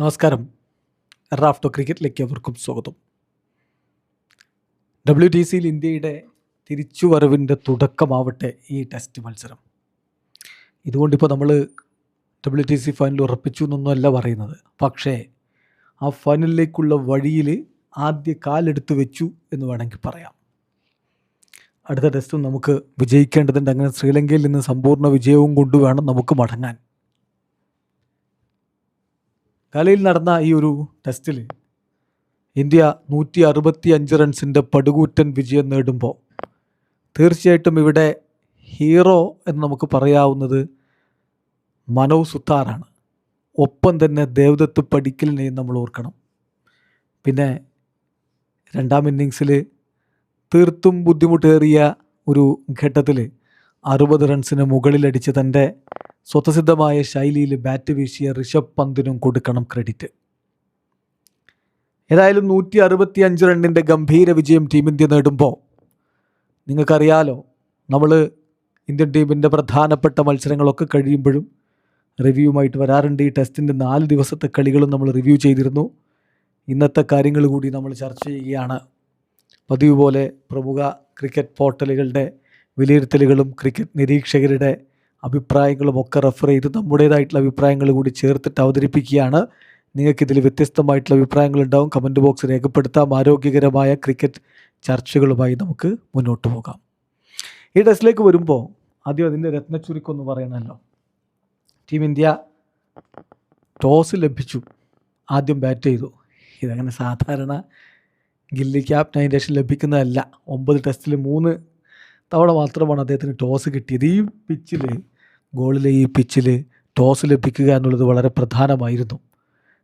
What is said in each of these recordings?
നമസ്കാരം. റാഫ്റ്റോ ക്രിക്കറ്റിലേക്ക് അവർക്കും സ്വാഗതം. WTCയിൽ ഇന്ത്യയുടെ തിരിച്ചുവരവിൻ്റെ തുടക്കമാവട്ടെ ഈ ടെസ്റ്റ് മത്സരം. ഇതുകൊണ്ടിപ്പോൾ നമ്മൾ WTC ഫൈനൽ ഉറപ്പിച്ചു എന്നൊന്നുമല്ല പറയുന്നത്. പക്ഷേ ആ ഫൈനലിലേക്കുള്ള വഴിയിൽ ആദ്യ കാലെടുത്ത് വെച്ചു എന്ന് വേണമെങ്കിൽ പറയാം. അടുത്ത ടെസ്റ്റും നമുക്ക് വിജയിക്കേണ്ടതുണ്ട്. അങ്ങനെ ശ്രീലങ്കയിൽ നിന്ന് സമ്പൂർണ്ണ വിജയവും കൊണ്ടുവേണം നമുക്ക് മടങ്ങാൻ. കാലയിൽ നടന്ന ഈ ഒരു ടെസ്റ്റിൽ ഇന്ത്യ 165 റൺസിൻ്റെ പടുകൂറ്റൻ വിജയം നേടുമ്പോൾ തീർച്ചയായിട്ടും ഇവിടെ ഹീറോ എന്ന് നമുക്ക് പറയാവുന്നത് മനവ് സുത്താറാണ്. ഒപ്പം തന്നെ ദേവദത്ത് പടിക്കലിനെയും നമ്മൾ ഓർക്കണം. പിന്നെ രണ്ടാം ഇന്നിങ്സിൽ തീർത്തും ബുദ്ധിമുട്ടേറിയ ഒരു ഘട്ടത്തിൽ 60 റൺസിന് മുകളിലടിച്ച് തൻ്റെ സ്വതസിദ്ധമായ ശൈലിയിൽ ബാറ്റ് വീശിയ ഋഷഭ് പന്തിനും കൊടുക്കണം ക്രെഡിറ്റ്. ഏതായാലും 165 റണ്ണിൻ്റെ ഗംഭീര വിജയം ടീം ഇന്ത്യ നേടുമ്പോൾ നിങ്ങൾക്കറിയാലോ, നമ്മൾ ഇന്ത്യൻ ടീമിൻ്റെ പ്രധാനപ്പെട്ട മത്സരങ്ങളൊക്കെ കഴിയുമ്പോഴും റിവ്യൂവുമായിട്ട് വരാറുണ്ട്. ഈ ടെസ്റ്റിൻ്റെ 4 ദിവസത്തെ കളികളും നമ്മൾ റിവ്യൂ ചെയ്തിരുന്നു. ഇന്നത്തെ കാര്യങ്ങൾ കൂടി നമ്മൾ ചർച്ച ചെയ്യുകയാണ്. പതിവ് പോലെ പ്രമുഖ ക്രിക്കറ്റ് പോർട്ടലുകളുടെ വിലയിരുത്തലുകളും ക്രിക്കറ്റ് നിരീക്ഷകരുടെ അഭിപ്രായങ്ങളും ഒക്കെ റെഫർ ചെയ്ത് നമ്മുടേതായിട്ടുള്ള അഭിപ്രായങ്ങൾ കൂടി ചേർത്തിട്ട് അവതരിപ്പിക്കുകയാണ്. നിങ്ങൾക്കിതിൽ വ്യത്യസ്തമായിട്ടുള്ള അഭിപ്രായങ്ങളുണ്ടാവും. കമൻറ്റ് ബോക്സ് രേഖപ്പെടുത്താം. ആരോഗ്യകരമായ ക്രിക്കറ്റ് ചർച്ചകളുമായി നമുക്ക് മുന്നോട്ട് പോകാം. ഈ ടെസ്റ്റിലേക്ക് വരുമ്പോൾ ആദ്യം അതിൻ്റെ രത്നച്ചുരുക്കൊന്ന് പറയണമല്ലോ. ടീം ഇന്ത്യ ടോസ് ലഭിച്ചു, ആദ്യം ബാറ്റ് ചെയ്തു. ഇതങ്ങനെ സാധാരണ ഗില്ലി ക്യാപ്റ്റൻ ശേഷം ലഭിക്കുന്നതല്ല. 9 ടെസ്റ്റിൽ 3 തവണ മാത്രമാണ് അദ്ദേഹത്തിന് ടോസ് കിട്ടിയത്. ഈ പിച്ചിൽ, ഗോളിലെ ഈ പിച്ചിൽ ടോസ് ലഭിക്കുക എന്നുള്ളത് വളരെ പ്രധാനമായിരുന്നു.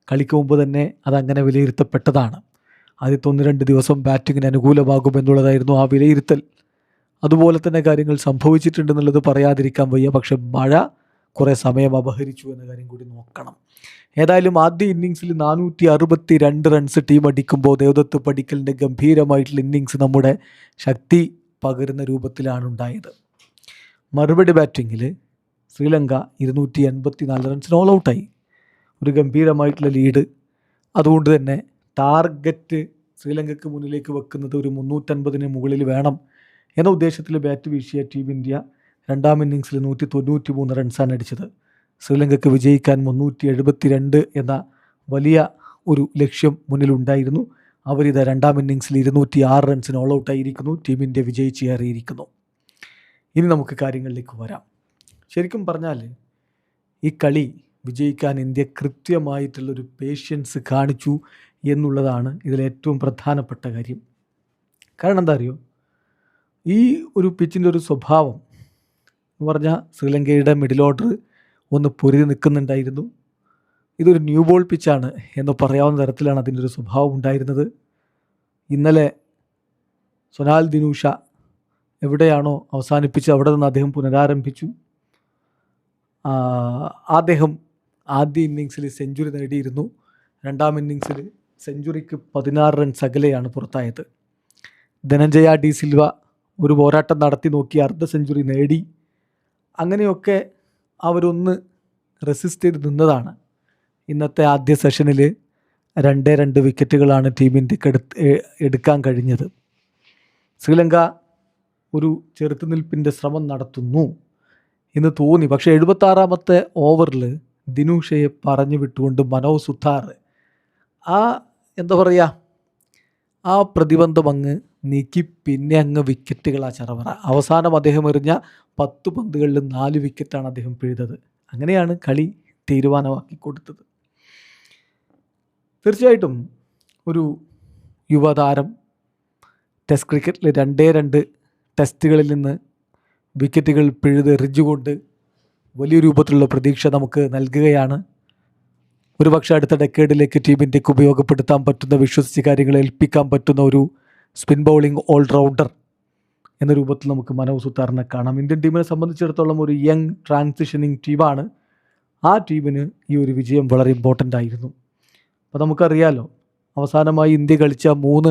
കളിക്ക് മുമ്പ് തന്നെ അതങ്ങനെ വിലയിരുത്തപ്പെട്ടതാണ്. ആദ്യത്തെ 1-2 ദിവസം ബാറ്റിങ്ങിന് അനുകൂലമാകുമെന്നുള്ളതായിരുന്നു ആ വിലയിരുത്തൽ. അതുപോലെ തന്നെ കാര്യങ്ങൾ സംഭവിച്ചിട്ടുണ്ടെന്നുള്ളത് പറയാതിരിക്കാൻ വയ്യ. പക്ഷെ മഴ കുറേ സമയം അപഹരിച്ചു എന്ന കാര്യം കൂടി നോക്കണം. ഏതായാലും ആദ്യ ഇന്നിങ്സിൽ 462 റൺസ് ടീം അടിക്കുമ്പോൾ ദേവദത്ത് പടിക്കലിൻ്റെ ഗംഭീരമായിട്ടുള്ള ഇന്നിങ്സ് നമ്മുടെ ശക്തി പകരുന്ന രൂപത്തിലാണ് ഉണ്ടായത്. മറുപടി ബാറ്റിങ്ങിൽ ശ്രീലങ്ക 284 റൺസിന് ഓൾ ഔട്ടായി. ഒരു ഗംഭീരമായിട്ടുള്ള ലീഡ്. അതുകൊണ്ട് തന്നെ ടാർഗറ്റ് ശ്രീലങ്കയ്ക്ക് മുന്നിലേക്ക് വെക്കുന്നത് ഒരു 350 മുകളിൽ വേണം എന്ന ഉദ്ദേശത്തിൽ ബാറ്റ് വീശിയ ടീം ഇന്ത്യ രണ്ടാം ഇന്നിങ്സിൽ 193 റൺസാണ് അടിച്ചത്. ശ്രീലങ്കയ്ക്ക് വിജയിക്കാൻ 372 എന്ന വലിയ ഒരു ലക്ഷ്യം മുന്നിലുണ്ടായിരുന്നു. അവരിത് രണ്ടാം ഇന്നിങ്സിൽ 206 റൺസിന് ഓൾ ഔട്ടായിരിക്കുന്നു. ടീം ഇന്ത്യ വിജയിച്ചേറിയിരിക്കുന്നു. ഇനി നമുക്ക് കാര്യങ്ങളിലേക്ക് വരാം. ശരിക്കും പറഞ്ഞാൽ ഈ കളി വിജയിക്കാൻ ഇന്ത്യ കൃത്യമായിട്ടുള്ളൊരു പേഷ്യൻസ് കാണിച്ചു എന്നുള്ളതാണ് ഇതിലേറ്റവും പ്രധാനപ്പെട്ട കാര്യം. കാരണം എന്താ അറിയോ, ഈ ഒരു പിച്ചിൻ്റെ ഒരു സ്വഭാവം എന്ന് പറഞ്ഞാൽ ശ്രീലങ്കയുടെ മിഡിൽ ഓർഡർ ഒന്ന് പൊരുതി നിൽക്കുന്നുണ്ടായിരുന്നു. ഇതൊരു ന്യൂ ബോൾ പിച്ചാണ് എന്ന് പറയാവുന്ന തരത്തിലാണ് അതിൻ്റെ ഒരു സ്വഭാവം ഉണ്ടായിരുന്നത്. ഇന്നലെ സൊനാൽ ദിനൂഷ എവിടെയാണോ അവസാനിപ്പിച്ച് അവിടെ നിന്ന് അദ്ദേഹം പുനരാരംഭിച്ചു. അദ്ദേഹം ആദ്യ ഇന്നിങ്സിൽ സെഞ്ചുറി നേടിയിരുന്നു. രണ്ടാം ഇന്നിങ്സിൽ സെഞ്ചുറിക്ക് 16 റൺസ് അകലെയാണ് പുറത്തായത്. ധനഞ്ജയ ഡി സിൽവ ഒരു പോരാട്ടം നടത്തി നോക്കി അർദ്ധ സെഞ്ചുറി നേടി. അങ്ങനെയൊക്കെ അവരൊന്ന് റെസിസ്റ്റ് ചെയ്ത് നിന്നതാണ്. ഇന്നത്തെ ആദ്യ സെഷനിൽ 2 വിക്കറ്റുകളാണ് ടീം ഇന്ത്യക്ക് എടുക്കാൻ കഴിഞ്ഞത്. ശ്രീലങ്ക ഒരു ചെറുത്തുനിൽപ്പിൻ്റെ ശ്രമം നടത്തുന്നു എന്ന് തോന്നി. പക്ഷേ 76ാമത്തെ ഓവറിൽ ദിനൂഷയെ പറഞ്ഞു വിട്ടുകൊണ്ട് മനവ് സുത്താർ എന്താ പറയുക, ആ പ്രതിബന്ധം അങ്ങ് നീക്കി പിന്നെ അങ്ങ് വിക്കറ്റുകളാ ചറവറ. അവസാനം അദ്ദേഹം എറിഞ്ഞ 10 പന്തുകളിൽ 4 വിക്കറ്റാണ് അദ്ദേഹം പിഴുതത്. അങ്ങനെയാണ് കളി തീരുമാനമാക്കി കൊടുത്തത്. തീർച്ചയായിട്ടും ഒരു യുവതാരം ടെസ്റ്റ് ക്രിക്കറ്റിൽ 2 ടെസ്റ്റുകളിൽ നിന്ന് വിക്കറ്റുകൾ പിഴുതെറിഞ്ഞുകൊണ്ട് വലിയ രൂപത്തിലുള്ള പ്രതീക്ഷ നമുക്ക് നൽകുകയാണ്. ഒരുപക്ഷെ അടുത്ത ഡെക്കേഡിലേക്ക് ടീം ഇന്ത്യക്ക് ഉപയോഗപ്പെടുത്താൻ പറ്റുന്ന, വിശ്വസിച്ച് കാര്യങ്ങൾ ഏൽപ്പിക്കാൻ പറ്റുന്ന ഒരു സ്പിൻ ബൗളിംഗ് ഓൾറൗണ്ടർ എന്ന രൂപത്തിൽ നമുക്ക് മനവ് സുത്താറിനെ കാണാം. ഇന്ത്യൻ ടീമിനെ സംബന്ധിച്ചിടത്തോളം ഒരു യങ് ട്രാൻസിഷനിങ് ടീമാണ്. ആ ടീമിന് ഈ ഒരു വിജയം വളരെ ഇമ്പോർട്ടൻ്റ് ആയിരുന്നു. അപ്പോൾ നമുക്കറിയാലോ, അവസാനമായി ഇന്ത്യ കളിച്ച 3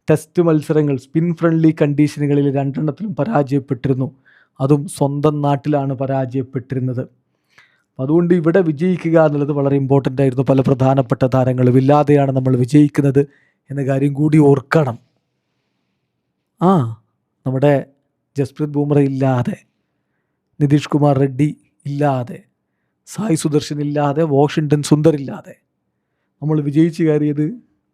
ടെസ്റ്റ് മത്സരങ്ങൾ സ്പിൻ ഫ്രണ്ട്ലി കണ്ടീഷനുകളിൽ 2 പരാജയപ്പെട്ടിരുന്നു. അതും സ്വന്തം നാട്ടിലാണ് പരാജയപ്പെട്ടിരുന്നത്. അതുകൊണ്ട് ഇവിടെ വിജയിക്കുക എന്നുള്ളത് വളരെ ഇമ്പോർട്ടൻ്റ് ആയിരുന്നു. പല പ്രധാനപ്പെട്ട താരങ്ങളും ഇല്ലാതെയാണ് നമ്മൾ വിജയിക്കുന്നത് എന്ന കാര്യം കൂടി ഓർക്കണം. നമ്മുടെ ജസ്പ്രീത് ബുംറ ഇല്ലാതെ, നിതീഷ് കുമാർ റെഡ്ഡി ഇല്ലാതെ, സായ് സുദർശൻ ഇല്ലാതെ, വാഷിങ്ടൺ സുന്ദർ ഇല്ലാതെ നമ്മൾ വിജയിച്ചു കയറിയത്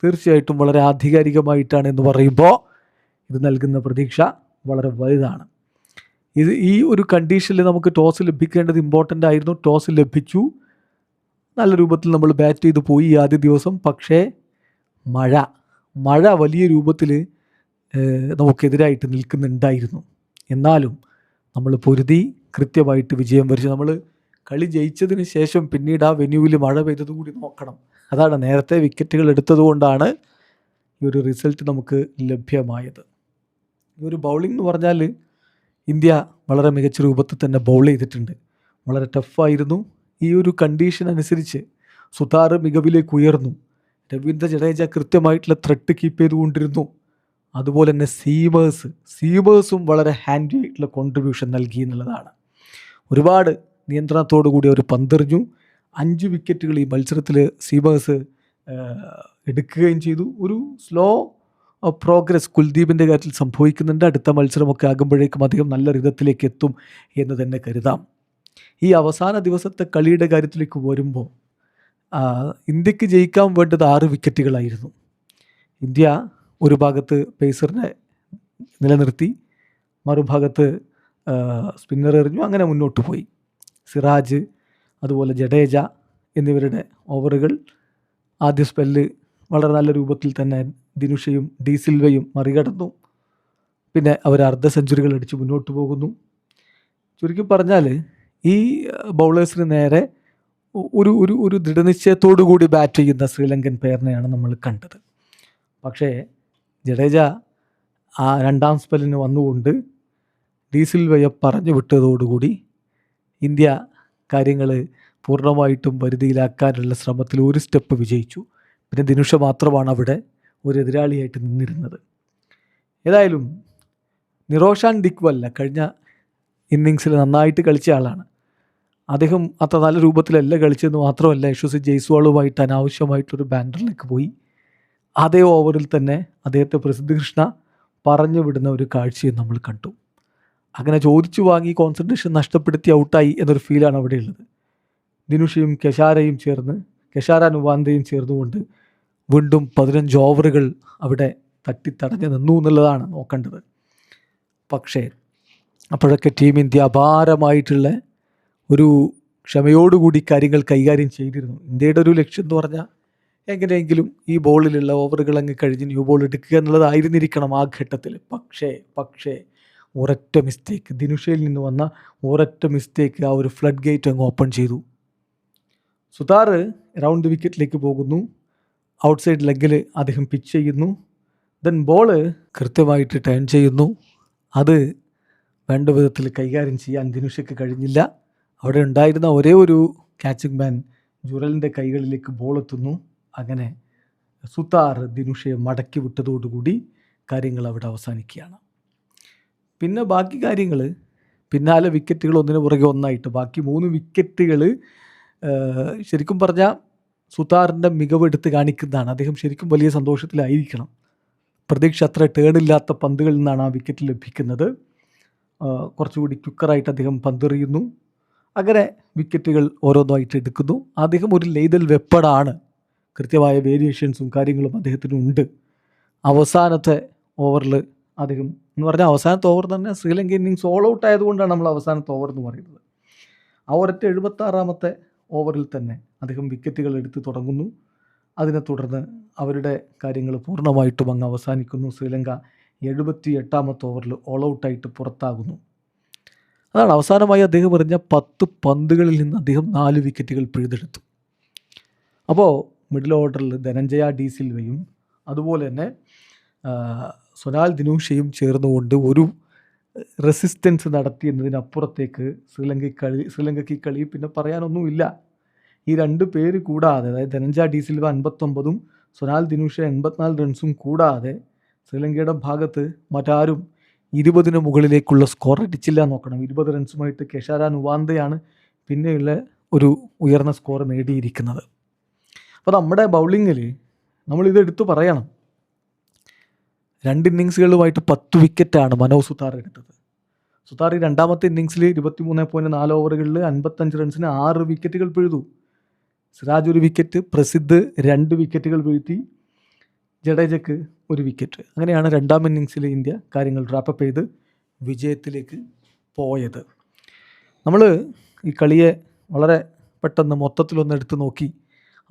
തീർച്ചയായിട്ടും വളരെ ആധികാരികമായിട്ടാണ് എന്ന് പറയുമ്പോൾ ഇത് നൽകുന്ന പ്രതീക്ഷ വളരെ വലുതാണ്. ഈ ഒരു കണ്ടീഷനിൽ നമുക്ക് ടോസ് ലഭിക്കേണ്ടത് ഇമ്പോർട്ടൻ്റ് ആയിരുന്നു. ടോസ് ലഭിച്ചു, നല്ല രൂപത്തിൽ നമ്മൾ ബാറ്റ് ചെയ്ത് പോയി ആദ്യ ദിവസം. പക്ഷേ മഴ വലിയ രൂപത്തിൽ നമുക്കെതിരായിട്ട് നിൽക്കുന്നുണ്ടായിരുന്നു. എന്നാലും നമ്മൾ പൊരുതി കൃത്യമായിട്ട് വിജയം വരിച്ചു. നമ്മൾ കളി ജയിച്ചതിന് ശേഷം പിന്നീട് ആ വെന്യൂവിൽ മഴ പെയ്തത് കൂടി നോക്കണം. അതാണ്, നേരത്തെ വിക്കറ്റുകൾ എടുത്തതുകൊണ്ടാണ് ഈ ഒരു റിസൾട്ട് നമുക്ക് ലഭ്യമായത്. ഈ ഒരു ബൗളിംഗ് എന്ന് പറഞ്ഞാൽ ഇന്ത്യ വളരെ മികച്ച രൂപത്തിൽ തന്നെ ബൗൾ ചെയ്തിട്ടുണ്ട്. വളരെ ടഫായിരുന്നു. ഈ ഒരു കണ്ടീഷൻ അനുസരിച്ച് സുതാർ മികവിലേക്ക് ഉയർന്നു. രവീന്ദ്ര ജഡേജ കൃത്യമായിട്ടുള്ള ത്രെട്ട് കീപ്പ് ചെയ്തുകൊണ്ടിരുന്നു. അതുപോലെ തന്നെ സീമേഴ്സും വളരെ ഹാൻഡി ആയിട്ടുള്ള കോൺട്രിബ്യൂഷൻ നൽകി എന്നുള്ളതാണ്. ഒരുപാട് നിയന്ത്രണത്തോടു കൂടി അവർ പന്തെറിഞ്ഞു. 5 വിക്കറ്റുകൾ ഈ മത്സരത്തിൽ സീമേഴ്സ് എടുക്കുകയും ചെയ്തു. ഒരു സ്ലോ പ്രോഗ്രസ് കുൽദീപിൻ്റെ കാര്യത്തിൽ സംഭവിക്കുന്നുണ്ട്. അടുത്ത മത്സരമൊക്കെ ആകുമ്പോഴേക്കും അദ്ദേഹം നല്ല റിതത്തിലേക്ക് എത്തും എന്ന് തന്നെ കരുതാം. ഈ അവസാന ദിവസത്തെ കളിയുടെ കാര്യത്തിലേക്ക് വരുമ്പോൾ ഇന്ത്യക്ക് ജയിക്കാൻ വേണ്ടത് 6 വിക്കറ്റുകളായിരുന്നു. ഇന്ത്യ ഒരു ഭാഗത്ത് പേസറിനെ നിലനിർത്തി, മറുഭാഗത്ത് സ്പിന്നർ എറിഞ്ഞു, അങ്ങനെ മുന്നോട്ട് പോയി. സിറാജ് അതുപോലെ ജഡേജ എന്നിവരുടെ ഓവറുകൾ ആദ്യ സ്പെല്ല് വളരെ നല്ല രൂപത്തിൽ തന്നെ ദിനുഷയും ഡി സിൽവയും മറികടന്നു. പിന്നെ അവർ അർദ്ധ സെഞ്ചുറികൾ അടിച്ച് മുന്നോട്ട് പോകുന്നു. ചുരുക്കി പറഞ്ഞാൽ ഈ ബൗളേഴ്സിന് നേരെ ഒരു ഒരു ഒരു ദൃഢനിശ്ചയത്തോടു കൂടി ബാറ്റ് ചെയ്യുന്ന ശ്രീലങ്കൻ പെയറിനെയാണ് നമ്മൾ കണ്ടത്. പക്ഷേ ജഡേജ ആ 2ാം സ്പെല്ലിന് വന്നുകൊണ്ട് ഡി സിൽവയെ പറഞ്ഞു വിട്ടതോടുകൂടി ഇന്ത്യ കാര്യങ്ങൾ പൂർണ്ണമായിട്ടും വരുതിയിലാക്കാനുള്ള ശ്രമത്തിൽ ഒരു സ്റ്റെപ്പ് വിജയിച്ചു. പിന്നെ ദിനുഷ മാത്രമാണ് അവിടെ ഒരു എതിരാളിയായിട്ട് നിന്നിരുന്നത്. ഏതായാലും നിറോഷാൻ ഡിക്വല്ല കഴിഞ്ഞ ഇന്നിങ്സിൽ നന്നായിട്ട് കളിച്ച ആളാണ്. അദ്ദേഹം അത്ര നല്ല രൂപത്തിലല്ല കളിച്ചതെന്ന് മാത്രമല്ല, യശസ്വി ജയ്സ്വാളുമായിട്ട് അനാവശ്യമായിട്ടൊരു ബാൻഡറിലേക്ക് പോയി. അതേ ഓവറിൽ തന്നെ അദ്ദേഹത്തെ പ്രസിദ്ധ കൃഷ്ണ പറഞ്ഞു വിടുന്ന ഒരു കാഴ്ചയും നമ്മൾ കണ്ടു. അങ്ങനെ ചോദിച്ചു വാങ്ങി കോൺസെൻട്രേഷൻ നഷ്ടപ്പെടുത്തി ഔട്ടായി എന്നൊരു ഫീലാണ് അവിടെയുള്ളത്. ദിനുഷയും കെഷാര നുവാന്തയും ചേർന്നുകൊണ്ട് വീണ്ടും 15 ഓവറുകൾ അവിടെ തട്ടിത്തടഞ്ഞ് നിന്നു എന്നുള്ളതാണ് നോക്കേണ്ടത്. പക്ഷേ അപ്പോഴൊക്കെ ടീം ഇന്ത്യ അപാരമായിട്ടുള്ള ഒരു ക്ഷമയോടുകൂടി കാര്യങ്ങൾ കൈകാര്യം ചെയ്തിരുന്നു. ഇന്ത്യയുടെ ഒരു ലക്ഷ്യം എന്ന് പറഞ്ഞാൽ എങ്ങനെയെങ്കിലും ഈ ബോളിലുള്ള ഓവറുകൾ അങ്ങ് കഴിഞ്ഞ് ന്യൂ ബോൾ എടുക്കുക എന്നുള്ളതായിരുന്നിരിക്കണം ആ ഘട്ടത്തിൽ. പക്ഷേ ഒരൊറ്റ മിസ്റ്റേക്ക്, ദിനുഷയിൽ നിന്ന് വന്ന ഒരൊറ്റ മിസ്റ്റേക്ക് ആ ഒരു ഫ്ലഡ് ഗേറ്റ് അങ്ങ് ഓപ്പൺ ചെയ്തു. സുതാർ റൗണ്ട് വിക്കറ്റിലേക്ക് പോകുന്നു. ഔട്ട്സൈഡ് ലെഗിൽ അദ്ദേഹം പിച്ച് ചെയ്യുന്നു. ദെൻ ബോള് കൃത്യമായിട്ട് ടേൺ ചെയ്യുന്നു. അത് വേണ്ട വിധത്തിൽ കൈകാര്യം ചെയ്യാൻ ദിനുഷയ്ക്ക് കഴിഞ്ഞില്ല. അവിടെ ഉണ്ടായിരുന്ന ഒരേ ഒരു ക്യാച്ചിങ് മാൻ ജുറലിൻ്റെ കൈകളിലേക്ക് ബോൾ എത്തുന്നു. അങ്ങനെ സുതാർ ദിനുഷയെ മടക്കി വിട്ടതോടുകൂടി കാര്യങ്ങൾ അവിടെ അവസാനിക്കുകയാണ്. പിന്നെ ബാക്കി കാര്യങ്ങൾ പിന്നാലെ വിക്കറ്റുകൾ ഒന്നിനു പുറകെ ഒന്നായിട്ട് ബാക്കി 3 വിക്കറ്റുകൾ ശരിക്കും പറഞ്ഞാൽ സുതാറിൻ്റെ മികവ് എടുത്ത് കാണിക്കുന്നതാണ്. അദ്ദേഹം ശരിക്കും വലിയ സന്തോഷത്തിലായിരിക്കണം. പ്രതീക്ഷ അത്ര ടേണില്ലാത്ത പന്തുകളിൽ നിന്നാണ് ആ വിക്കറ്റ് ലഭിക്കുന്നത്. കുറച്ചുകൂടി ക്വിക്കറായിട്ട് അദ്ദേഹം പന്തെറിയുന്നു. അങ്ങനെ വിക്കറ്റുകൾ ഓരോന്നായിട്ട് എടുക്കുന്നു. അദ്ദേഹം ഒരു ലെയ്തൽ വെപ്പണാണ്. കൃത്യമായ വേരിയേഷൻസും കാര്യങ്ങളും അദ്ദേഹത്തിനുണ്ട്. അവസാനത്തെ ഓവറിൽ അദ്ദേഹം എന്ന് പറഞ്ഞാൽ അവസാനത്തെ ഓവർ തന്നെ ശ്രീലങ്ക ഇന്നിങ്സ് ഓൾ ഔട്ട് ആയതുകൊണ്ടാണ് നമ്മൾ അവസാനത്തെ ഓവർ എന്ന് പറയുന്നത്. ആ ഒരൊറ്റ 76ാമത്തെ ഓവറിൽ തന്നെ അദ്ദേഹം വിക്കറ്റുകൾ എടുത്ത് തുടങ്ങുന്നു. അതിനെ തുടർന്ന് അവരുടെ കാര്യങ്ങൾ പൂർണ്ണമായിട്ടും അങ്ങ് അവസാനിക്കുന്നു. ശ്രീലങ്ക 78ാമത്തെ ഓവറിൽ ഓൾ ഔട്ടായിട്ട് പുറത്താകുന്നു. അതാണ് അവസാനമായി അദ്ദേഹം എറിഞ്ഞ 10 പന്തുകളിൽ നിന്ന് അദ്ദേഹം 4 വിക്കറ്റുകൾ പിഴുതെടുത്തു. അപ്പോൾ മിഡിൽ ഓർഡറിൽ ധനഞ്ജയ ഡി സിൽവയും അതുപോലെ തന്നെ സൊനാൽ ദിനുഷയും ചേർന്നുകൊണ്ട് ഒരു റെസിസ്റ്റൻസ് നടത്തിയെന്നതിനപ്പുറത്തേക്ക് ശ്രീലങ്കയ്ക്ക് ഈ കളി പിന്നെ പറയാനൊന്നുമില്ല. ഈ 2 പേര് കൂടാതെ, അതായത് ധനഞ്ജയ ഡി സിൽവ 59ഉം സൊനാൽ ദിനുഷ 84 റൺസും കൂടാതെ ശ്രീലങ്കയുടെ ഭാഗത്ത് മറ്റാരും 20ന് മുകളിലേക്കുള്ള സ്കോർ അടിച്ചില്ല നോക്കണം. 20 റൺസുമായിട്ട് കെഷാര നുവാന്തയാണ് പിന്നെയുള്ള ഒരു ഉയർന്ന സ്കോർ നേടിയിരിക്കുന്നത്. അപ്പോൾ നമ്മുടെ ബൗളിങ്ങിൽ നമ്മളിത് എടുത്തു പറയണം. 2 ഇന്നിങ്സുകളുമായിട്ട് 10 വിക്കറ്റാണ് മനോജ് സുതാർ എടുത്തത്. സുതാർ രണ്ടാമത്തെ ഇന്നിങ്സിൽ 23.4 ഓവറുകളിൽ 55 റൺസിന് 6 വിക്കറ്റുകൾ പിഴുതു. സിറാജ് 1 വിക്കറ്റ്, പ്രസിദ്ധ് 2 വിക്കറ്റുകൾ വീഴ്ത്തി, ജഡേജയ്ക്ക് 1 വിക്കറ്റ്. അങ്ങനെയാണ് രണ്ടാം ഇന്നിങ്സിൽ ഇന്ത്യ കാര്യങ്ങൾ റാപ്പപ്പ് ചെയ്ത് വിജയത്തിലേക്ക് പോയത്. നമ്മൾ ഈ കളിയെ വളരെ പെട്ടെന്ന് മൊത്തത്തിലൊന്ന് എടുത്ത് നോക്കി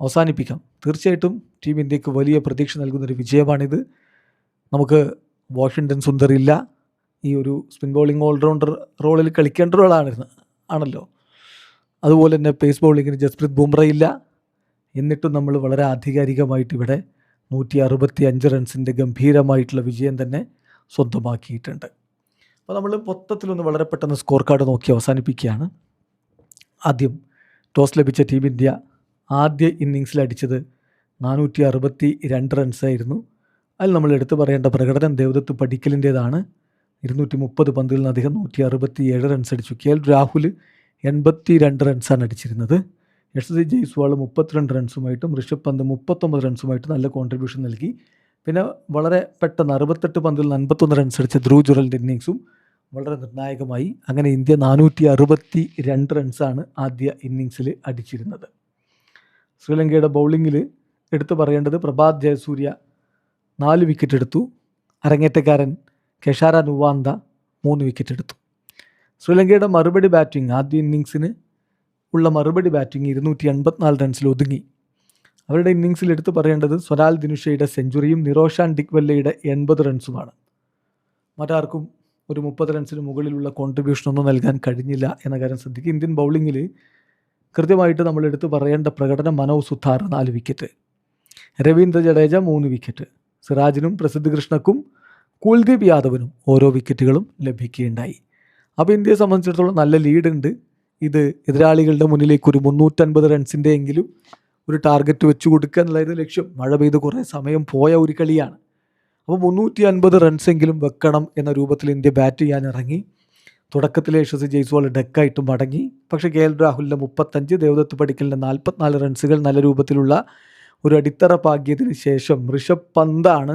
അവസാനിപ്പിക്കാം. തീർച്ചയായിട്ടും ടീം ഇന്ത്യക്ക് വലിയ പ്രതീക്ഷ നൽകുന്നൊരു വിജയമാണിത്. നമുക്ക് വാഷിങ്ടൺ സുന്ദർ ഇല്ല, ഈ ഒരു സ്പിൻ ബോളിംഗ് ഓൾറൗണ്ടർ റോളിൽ കളിക്കേണ്ട ആണല്ലോ. അതുപോലെ തന്നെ പേസ് ബോളിങ്ങിന് ജസ്പ്രീത് ബുംറ ഇല്ല. എന്നിട്ടും നമ്മൾ വളരെ ആധികാരികമായിട്ട് ഇവിടെ 165 റൺസിൻ്റെ ഗംഭീരമായിട്ടുള്ള വിജയം തന്നെ സ്വന്തമാക്കിയിട്ടുണ്ട്. അപ്പോൾ നമ്മൾ മൊത്തത്തിലൊന്ന് വളരെ പെട്ടെന്ന് സ്കോർ കാർഡ് നോക്കി അവസാനിപ്പിക്കുകയാണ്. ആദ്യം ടോസ് ലഭിച്ച ടീം ഇന്ത്യ ആദ്യ ഇന്നിങ്സിൽ അടിച്ചത് 462 റൺസായിരുന്നു. അതിൽ നമ്മൾ എടുത്തു പറയേണ്ട പ്രകടനം ദേവദത്ത് പടിക്കലിൻ്റേതാണ്. 230 പന്തുകളിൽ നിന്ന് അദ്ദേഹം 167 റൺസ് അടിച്ചു. KL രാഹുൽ 82 റൺസാണ് അടിച്ചിരുന്നത്. യശസ്വി ജയ്സ്വാൾ 32 റൺസുമായിട്ടും ഋഷഭ് പന്ത് 39 റൺസുമായിട്ടും നല്ല കോൺട്രിബ്യൂഷൻ നൽകി. പിന്നെ വളരെ പെട്ടെന്ന് 68 പന്തുകളിൽ 51 റൺസ് അടിച്ച ധ്രുവ് ജുറലിൻ്റെ ഇന്നിങ്സും വളരെ നിർണായകമായി. അങ്ങനെ ഇന്ത്യ 462 റൺസാണ് ആദ്യ ഇന്നിങ്സിൽ അടിച്ചിരുന്നത്. ശ്രീലങ്കയുടെ ബൗളിങ്ങിൽ എടുത്തു പറയേണ്ടത് പ്രഭാത് ജയസൂര്യ 4 വിക്കറ്റ് എടുത്തു. അരങ്ങേറ്റക്കാരൻ കെഷാര നുവാന്ത 3 വിക്കറ്റ് എടുത്തു. ശ്രീലങ്കയുടെ മറുപടി ബാറ്റിംഗ്, ആദ്യ ഇന്നിങ്സിന് ഉള്ള മറുപടി ബാറ്റിംഗ് 284 റൺസിൽ ഒതുങ്ങി. അവരുടെ ഇന്നിങ്സിൽ എടുത്തു പറയേണ്ടത് സ്വരാൽ ദിനുഷയുടെ സെഞ്ചുറിയും നിറോഷാൻ ഡിക്വെല്ലയുടെ 80 റൺസുമാണ്. മറ്റാർക്കും ഒരു 30 റൺസിന് മുകളിലുള്ള കോൺട്രിബ്യൂഷനൊന്നും നൽകാൻ കഴിഞ്ഞില്ല എന്ന കാര്യം ശ്രദ്ധിക്കുക. ഇന്ത്യൻ ബൗളിങ്ങിൽ കൃത്യമായിട്ട് നമ്മൾ എടുത്ത് പറയേണ്ട പ്രകടനം മനോജ് സുതാർ 4 വിക്കറ്റ്, രവീന്ദ്ര ജഡേജ 3 വിക്കറ്റ്, സിറാജിനും പ്രസിദ്ധ് കൃഷ്ണക്കും കുൽദീപ് യാദവിനും ഓരോ വിക്കറ്റുകളും ലഭിക്കുകയുണ്ടായി. അപ്പോൾ ഇന്ത്യയെ സംബന്ധിച്ചിടത്തോളം നല്ല ലീഡുണ്ട്. ഇത് എതിരാളികളുടെ മുന്നിലേക്ക് ഒരു 350 റൺസിൻ്റെ എങ്കിലും ഒരു ടാർഗറ്റ് വെച്ച് കൊടുക്കുക എന്നുള്ളതിന് ലക്ഷ്യം. മഴ പെയ്ത് കുറേ സമയം പോയ ഒരു കളിയാണ്. അപ്പോൾ 350 റൺസെങ്കിലും വെക്കണം എന്ന രൂപത്തിൽ ഇന്ത്യ ബാറ്റ് ചെയ്യാൻ ഇറങ്ങി. തുടക്കത്തിൽ യശസ്വി ജയ്സ്വാൾ ഡെക്കായിട്ട് മടങ്ങി. പക്ഷേ KL രാഹുലിൻ്റെ 35, ദേവദത്ത് പടിക്കലിൻ്റെ 44 റൺസുകൾ നല്ല രൂപത്തിലുള്ള ഒരു അടിത്തറ പാകിയതിന് ശേഷം ഋഷഭ് പന്താണ്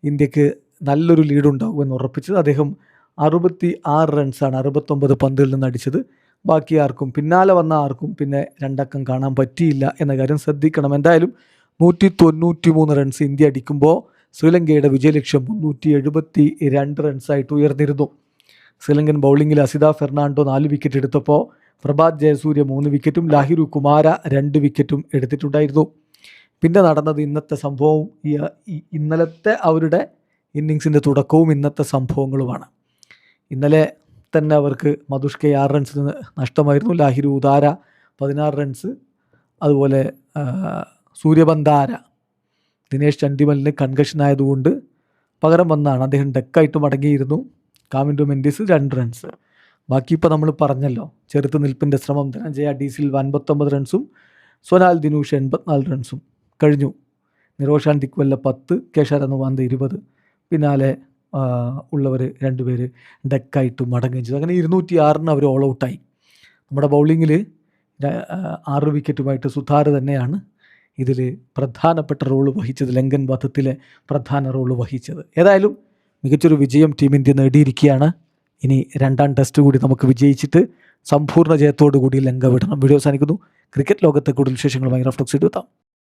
ഇന്ത്യക്ക് നല്ലൊരു ലീഡുണ്ടാകുമെന്ന് ഉറപ്പിച്ചത്. അദ്ദേഹം 66 റൺസാണ് 69 പന്തുകളിൽ നിന്ന് അടിച്ചത്. ബാക്കി ആർക്കും, പിന്നാലെ വന്ന ആർക്കും പിന്നെ 2 അക്കം കാണാൻ പറ്റിയില്ല എന്ന കാര്യം ശ്രദ്ധിക്കണം. എന്തായാലും 193 റൺസ് ഇന്ത്യ അടിക്കുമ്പോൾ ശ്രീലങ്കയുടെ വിജയലക്ഷ്യം 372 റൺസായിട്ട് ഉയർന്നിരുന്നു. ശ്രീലങ്കൻ ബൗളിങ്ങിൽ അസിത ഫെർണാണ്ടോ 4 വിക്കറ്റ് എടുത്തപ്പോൾ പ്രഭാത് ജയസൂര്യ 3 വിക്കറ്റും ലാഹിരു കുമാര 2 വിക്കറ്റും എടുത്തിട്ടുണ്ടായിരുന്നു. പിന്നെ നടന്നത് ഇന്നത്തെ സംഭവവും ഇന്നലത്തെ അവരുടെ ഇന്നിങ്സിൻ്റെ തുടക്കവും ഇന്നത്തെ സംഭവങ്ങളുമാണ്. ഇന്നലെ തന്നെ അവർക്ക് മധുഷ്കെ 6 റൺസിന് നഷ്ടമായിരുന്നു. ലാഹിരു ഉദാര 16 റൺസ്, അതുപോലെ സൂര്യബന്ധാര ദിനേശ് ചണ്ഡിമലിന് കൺകഷൻ ആയതുകൊണ്ട് പകരം വന്നാണ്. അദ്ദേഹം ഡെക്കായിട്ട് മടങ്ങിയിരുന്നു. കാമിൻഡോ മെൻഡിസ് 2 റൺസ്. ബാക്കി ഇപ്പോൾ നമ്മൾ പറഞ്ഞല്ലോ, ചെറുത്ത് നിൽപ്പിൻ്റെ ശ്രമം. ധനഞ്ജയ ഡി സിൽവ 59 റൺസും സൊനാൽ ദിനൂഷ് 84 റൺസും കഴിഞ്ഞു. നിറോഷാൻ ഡിക്വെല്ല 10, കേഷാര നുവാന്ത 20, പിന്നാലെ ഉള്ളവർ 2 പേര് ഡെക്കായിട്ട് മടങ്ങുകയും ചെയ്തു. അങ്ങനെ 206 അവർ ഓൾ ഔട്ടായി. നമ്മുടെ ബൗളിങ്ങിൽ 6 വിക്കറ്റുമായിട്ട് സുതാർ തന്നെയാണ് ഇതിൽ പ്രധാനപ്പെട്ട റോള് വഹിച്ചത്, ലങ്കൻ വധത്തിലെ പ്രധാന റോള് വഹിച്ചത്. ഏതായാലും മികച്ചൊരു വിജയം ടീം ഇന്ത്യ നേടിയിരിക്കുകയാണ്. ഇനി 2ാം ടെസ്റ്റ് കൂടി നമുക്ക് വിജയിച്ചിട്ട് സമ്പൂർണ്ണ ജയത്തോടു കൂടി ലങ്ക വിടണം. വീഡിയോ അവസാനിക്കുന്നു. ക്രിക്കറ്റ് ലോകത്തെ കൂടുതൽ വിശേഷങ്ങളുമായി റഫ്ലക്സ് ചെയ്തു എത്താം.